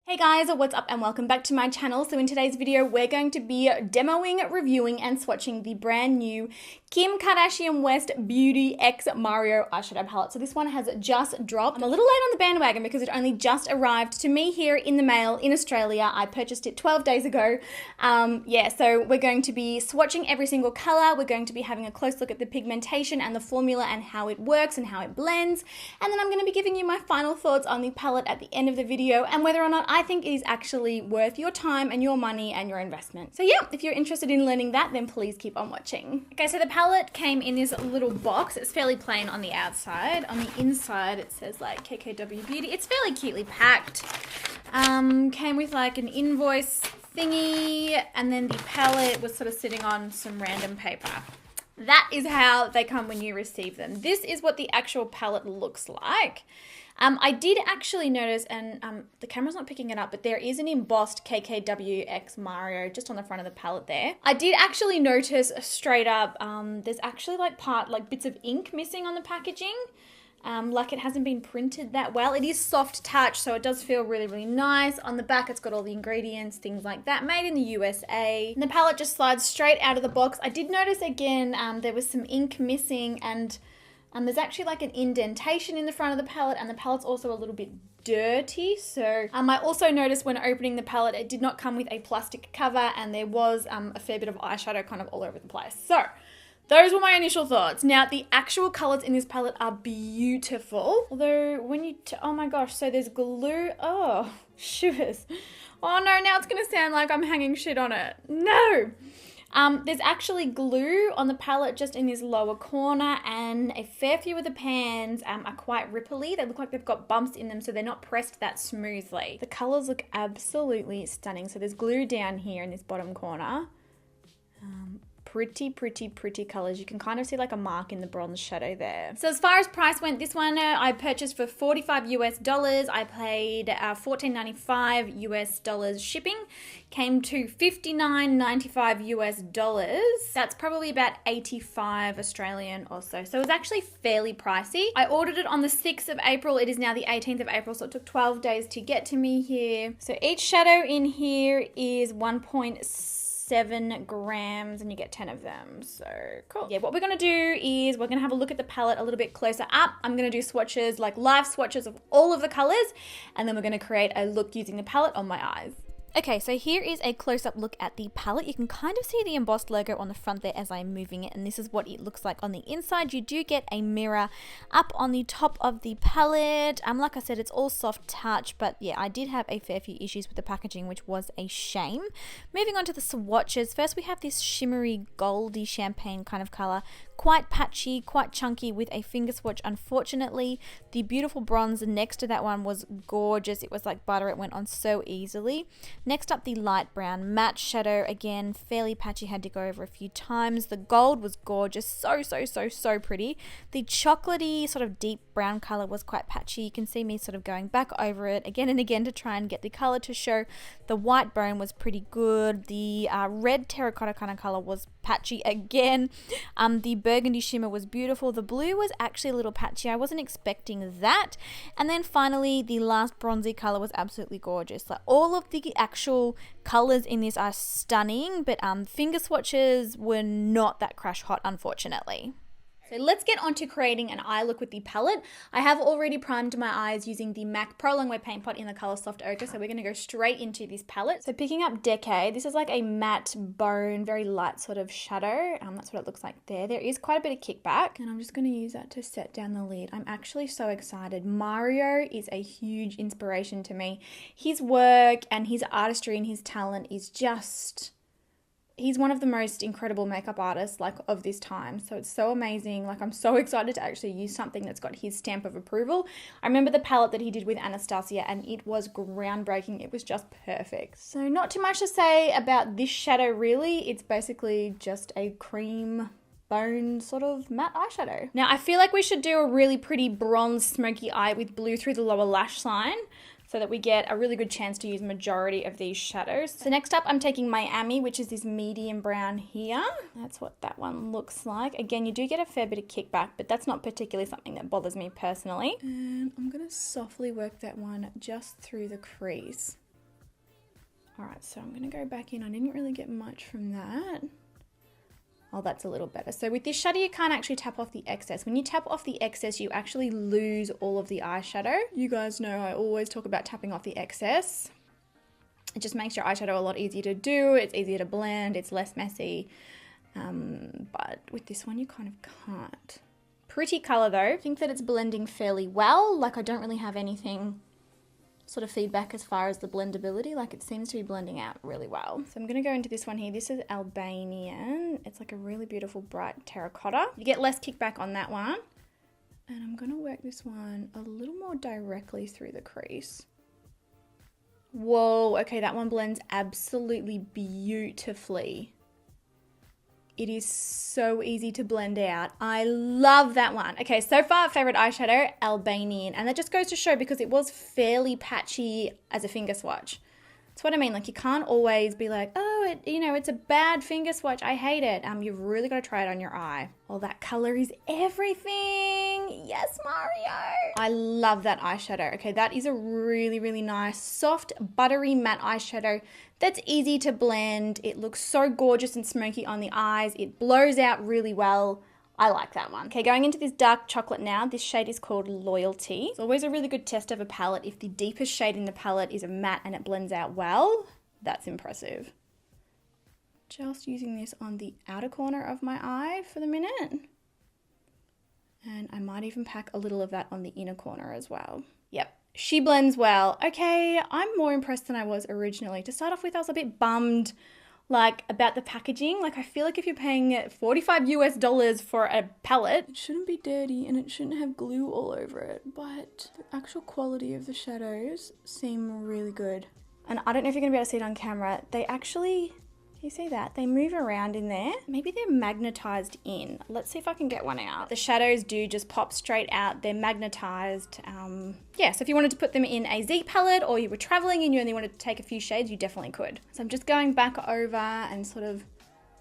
Hey guys, what's up and welcome back to my channel. So in today's video, we're going to be demoing, reviewing and swatching the brand new Kim Kardashian West Beauty X Mario eyeshadow palette. So this one has just dropped. I'm a little late on the bandwagon because it only just arrived to me here in the mail in Australia. I purchased it 12 days ago. So we're going to be swatching every single color. We're going to be having a close look at the pigmentation and the formula and how it works and how it blends. And then I'm going to be giving you my final thoughts on the palette at the end of the video and whether or not I think it is actually worth your time and your money and your investment. So yeah, if you're interested in learning that, then please keep on watching. Okay, so the palette came in this little box. It's fairly plain on the outside. On the inside, it says like KKW Beauty. It's fairly cutely packed. Came with like an invoice thingy, and then the palette was sort of sitting on some random paper. That is how they come when you receive them. This is what the actual palette looks like. I did actually notice, and the camera's not picking it up, but there is an embossed KKW X Mario just on the front of the palette there. I did actually notice straight up, there's actually like bits of ink missing on the packaging. Like it hasn't been printed that well. It is soft touch, so it does feel really, really nice. On the back, it's got all the ingredients, things like that, made in the USA. And the palette just slides straight out of the box. I did notice again, there was some ink missing, and there's actually like an indentation in the front of the palette, and the palette's also a little bit dirty. So I also noticed when opening the palette, it did not come with a plastic cover, and there was a fair bit of eyeshadow kind of all over the place. So those were my initial thoughts. Now, the actual colors in this palette are beautiful. Although when you, oh my gosh, so there's glue. Oh, shivers. Oh no, now it's gonna sound like I'm hanging shit on it. No. There's actually glue on the palette just in this lower corner, and a fair few of the pans are quite ripply. They look like they've got bumps in them, so they're not pressed that smoothly. The colors look absolutely stunning. So there's glue down here in this bottom corner. Pretty colors. You can kind of see like a mark in the bronze shadow there. So as far as price went, this one I purchased for $45 US. I paid $14.95 US shipping. Came to $59.95 US. That's probably about 85 Australian or so. So it was actually fairly pricey. I ordered it on the 6th of April. It is now the 18th of April, so it took 12 days to get to me here. So each shadow in here is 1.7 grams, and you get 10 of them. So cool. Yeah, what we're gonna do is we're gonna have a look at the palette a little bit closer up. I'm gonna do swatches, like live swatches of all of the colors, and then we're gonna create a look using the palette on my eyes. Okay, so here is a close-up look at the palette. You can kind of see the embossed logo on the front there as I'm moving it, and this is what it looks like on the inside. You do get a mirror up on the top of the palette. Like I said, it's all soft touch, but yeah, I did have a fair few issues with the packaging, which was a shame. Moving on to the swatches. First, we have this shimmery, goldy champagne kind of color. Quite patchy, quite chunky with a finger swatch, unfortunately. The beautiful bronze next to that one was gorgeous. It was like butter. It went on so easily. Next up, the light brown matte shadow. Again, fairly patchy, had to go over a few times. The gold was gorgeous. So pretty. The chocolatey sort of deep brown color was quite patchy. You can see me sort of going back over it again and again to try and get the color to show. The white bone was pretty good. The red terracotta kind of color was patchy again. The burgundy shimmer was beautiful. The blue was actually a little patchy. I wasn't expecting that. And then finally, the last bronzy color was absolutely gorgeous. Like all of the actual colors in this are stunning, but finger swatches were not that crash hot, unfortunately. So let's get on to creating an eye look with the palette. I have already primed my eyes using the MAC Pro Longwear Paint Pot in the color Soft Ochre, so we're going to go straight into this palette. So picking up Decade, this is like a matte bone, very light sort of shadow. That's what it looks like there. There is quite a bit of kickback, and I'm just going to use that to set down the lid. I'm actually so excited. Mario is a huge inspiration to me. His work and his artistry and his talent is just... He's one of the most incredible makeup artists like of this time. So it's so amazing. Like I'm so excited to actually use something that's got his stamp of approval. I remember the palette that he did with Anastasia, and it was groundbreaking. It was just perfect. So not too much to say about this shadow really. It's basically just a cream bone sort of matte eyeshadow. Now I feel like we should do a really pretty bronze smoky eye with blue through the lower lash line, so that we get a really good chance to use majority of these shadows. So next up, I'm taking Miami, which is this medium brown here. That's what that one looks like. Again, you do get a fair bit of kickback, but that's not particularly something that bothers me personally. And I'm gonna softly work that one just through the crease. All right, so I'm gonna go back in. I didn't really get much from that. Oh, that's a little better. So with this shadow, you can't actually tap off the excess. When you tap off the excess, you actually lose all of the eyeshadow. You guys know I always talk about tapping off the excess. It just makes your eyeshadow a lot easier to do. It's easier to blend. It's less messy. But with this one, you kind of can't. Pretty color though. I think that it's blending fairly well. Like I don't really have anything sort of feedback as far as the blendability. Like it seems to be blending out really well. So I'm going to go into this one here. This is Albanian. It's like a really beautiful bright terracotta. You get less kickback on that one. And I'm going to work this one a little more directly through the crease. Whoa, okay, that one blends absolutely beautifully. It is so easy to blend out. I love that one. Okay, so far, favorite eyeshadow, Albanian. And that just goes to show because it was fairly patchy as a finger swatch. That's what I mean. Like you can't always be like, oh, it's a bad finger swatch. I hate it. You've really got to try it on your eye. Oh, that color is everything. Yes, Mario. I love that eyeshadow. Okay, that is a really, really nice, soft, buttery matte eyeshadow that's easy to blend. It looks so gorgeous and smoky on the eyes. It blows out really well. I like that one. Okay, going into this dark chocolate now. This shade is called Loyalty. It's always a really good test of a palette. If the deepest shade in the palette is a matte and it blends out well, that's impressive. Just using this on the outer corner of my eye for the minute. And I might even pack a little of that on the inner corner as well. Yep, she blends well. Okay, I'm more impressed than I was originally. To start off with, I was a bit bummed about the packaging. Like I feel like if you're paying $45 for a palette, it shouldn't be dirty and it shouldn't have glue all over it. But the actual quality of the shadows seem really good. And I don't know if you're gonna be able to see it on camera. They actually, you see that? They move around in there. Maybe they're magnetized in. Let's see if I can get one out. The shadows do just pop straight out. They're magnetized. Yeah, so if you wanted to put them in a Z palette or you were traveling and you only wanted to take a few shades, you definitely could. So I'm just going back over and sort of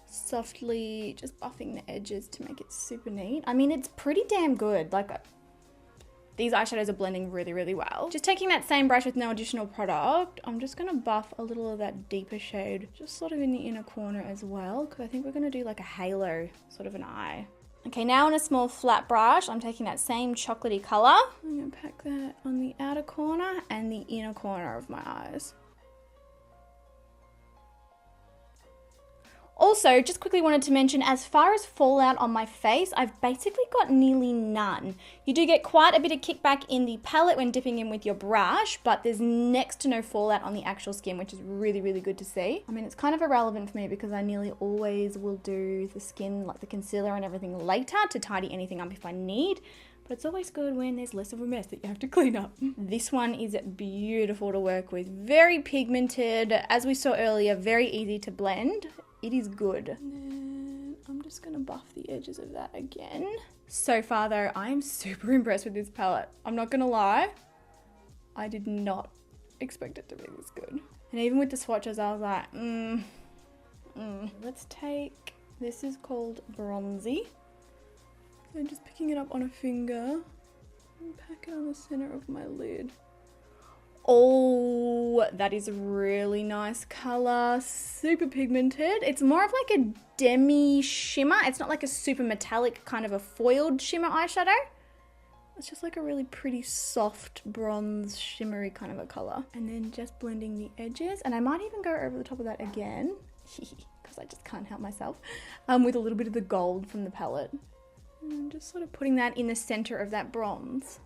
softly just buffing the edges to make it super neat. I mean, it's pretty damn good. Like, these eyeshadows are blending really, really well. Just taking that same brush with no additional product, I'm just gonna buff a little of that deeper shade, just sort of in the inner corner as well, because I think we're gonna do like a halo sort of an eye. Okay, now on a small flat brush, I'm taking that same chocolatey color. I'm gonna pack that on the outer corner and the inner corner of my eyes. Also, just quickly wanted to mention, as far as fallout on my face, I've basically got nearly none. You do get quite a bit of kickback in the palette when dipping in with your brush, but there's next to no fallout on the actual skin, which is really, really good to see. I mean, it's kind of irrelevant for me because I nearly always will do the skin, like the concealer and everything later to tidy anything up if I need. But it's always good when there's less of a mess that you have to clean up. This one is beautiful to work with. Very pigmented. As we saw earlier, very easy to blend. It is good. And then I'm just gonna buff the edges of that again. So far though, I am super impressed with this palette. I'm not gonna lie. I did not expect it to be this good. And even with the swatches, I was like, Let's take, this is called Bronzy. So I'm just picking it up on a finger and pack it on the center of my lid. Oh, that is a really nice color, super pigmented. It's more of like a demi shimmer. It's not like a super metallic kind of a foiled shimmer eyeshadow. It's just like a really pretty soft bronze shimmery kind of a color. And then just blending the edges. And I might even go over the top of that again, because I just can't help myself, with a little bit of the gold from the palette. And just sort of putting that in the center of that bronze.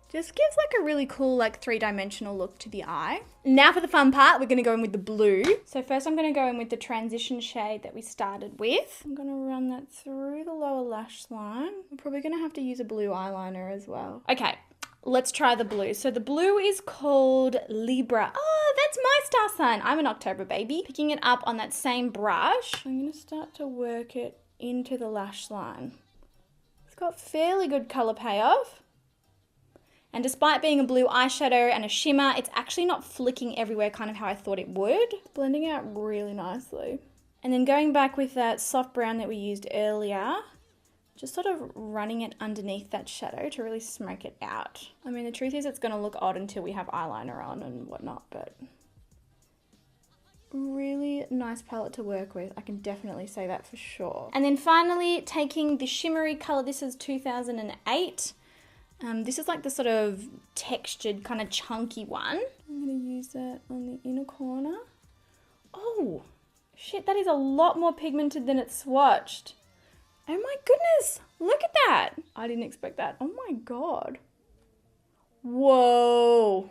Just gives like a really cool like three-dimensional look to the eye. Now for the fun part, we're gonna go in with the blue. So first I'm gonna go in with the transition shade that we started with. I'm gonna run that through the lower lash line. I'm probably gonna have to use a blue eyeliner as well. Okay, let's try the blue. So the blue is called Libra. Oh, that's my star sign. I'm an October baby. Picking it up on that same brush, I'm gonna start to work it into the lash line. It's got fairly good color payoff. And despite being a blue eyeshadow and a shimmer, it's actually not flicking everywhere kind of how I thought it would. It's blending out really nicely. And then going back with that soft brown that we used earlier, just sort of running it underneath that shadow to really smoke it out. I mean, the truth is it's gonna look odd until we have eyeliner on and whatnot, but really nice palette to work with. I can definitely say that for sure. And then finally, taking the shimmery color, this is 2008. This is like the sort of textured, kind of chunky one. I'm gonna use that on the inner corner. Oh, shit, that is a lot more pigmented than it's swatched. Oh my goodness, look at that. I didn't expect that. Oh my God. Whoa.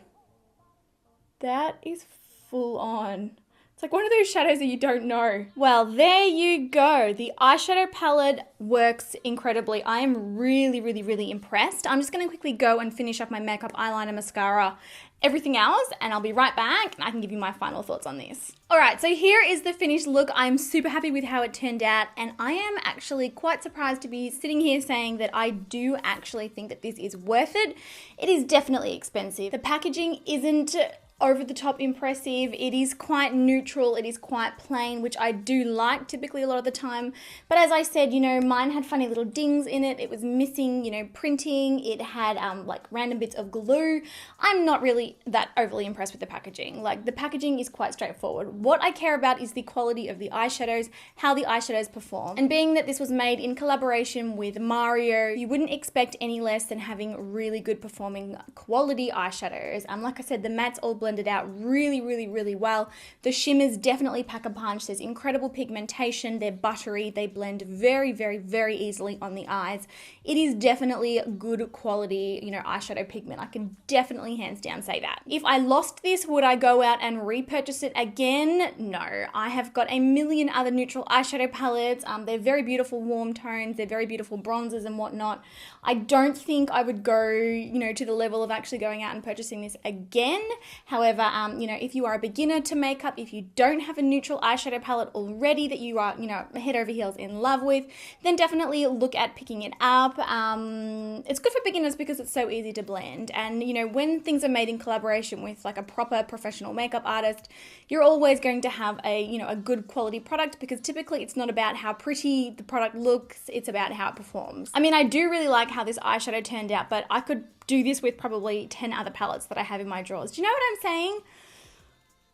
That is full on. It's like one of those shadows that you don't know. Well, there you go. The eyeshadow palette works incredibly. I am really, really, really impressed. I'm just gonna quickly go and finish up my makeup, eyeliner, mascara, everything else, and I'll be right back and I can give you my final thoughts on this. All right, so here is the finished look. I'm super happy with how it turned out, and I am actually quite surprised to be sitting here saying that I do actually think that this is worth it. It is definitely expensive. The packaging isn't over the top impressive. It is quite neutral, it is quite plain, which I do like typically a lot of the time. But as I said, you know, mine had funny little dings in it. It was missing, you know, printing. It had like random bits of glue. I'm not really that overly impressed with the packaging. Like, the packaging is quite straightforward. What I care about is the quality of the eyeshadows, how the eyeshadows perform. And being that this was made in collaboration with Mario, you wouldn't expect any less than having really good performing quality eyeshadows. Like I said, the mattes all blended out really, really, really well. The shimmers definitely pack a punch. There's incredible pigmentation. They're buttery. They blend very, very, very easily on the eyes. It is definitely good quality, you know, eyeshadow pigment. I can definitely hands down say that. If I lost this, would I go out and repurchase it again? No. I have got a million other neutral eyeshadow palettes. They're very beautiful warm tones. They're very beautiful bronzers and whatnot. I don't think I would go, you know, to the level of actually going out and purchasing this again. However, you know, if you are a beginner to makeup, if you don't have a neutral eyeshadow palette already that you are, you know, head over heels in love with, then definitely look at picking it up. It's good for beginners because it's so easy to blend. And, you know, when things are made in collaboration with like a proper professional makeup artist, you're always going to have a, you know, a good quality product, because typically it's not about how pretty the product looks, it's about how it performs. I mean, I do really like how this eyeshadow turned out, but I could do this with probably 10 other palettes that I have in my drawers. Do you know what I'm saying?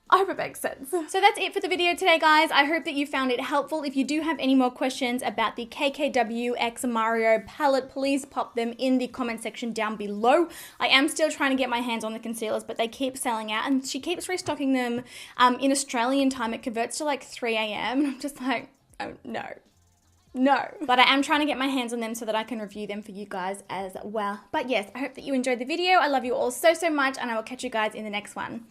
I hope it makes sense. So that's it for the video today, guys. I hope that you found it helpful. If you do have any more questions about the KKW x Mario palette, please pop them in the comment section down below. I am still trying to get my hands on the concealers, but they keep selling out, and she keeps restocking them in Australian time. It converts to like 3 a.m. and I'm just like, oh no. No. But I am trying to get my hands on them so that I can review them for you guys as well. But yes, I hope that you enjoyed the video. I love you all so, so much, and I will catch you guys in the next one.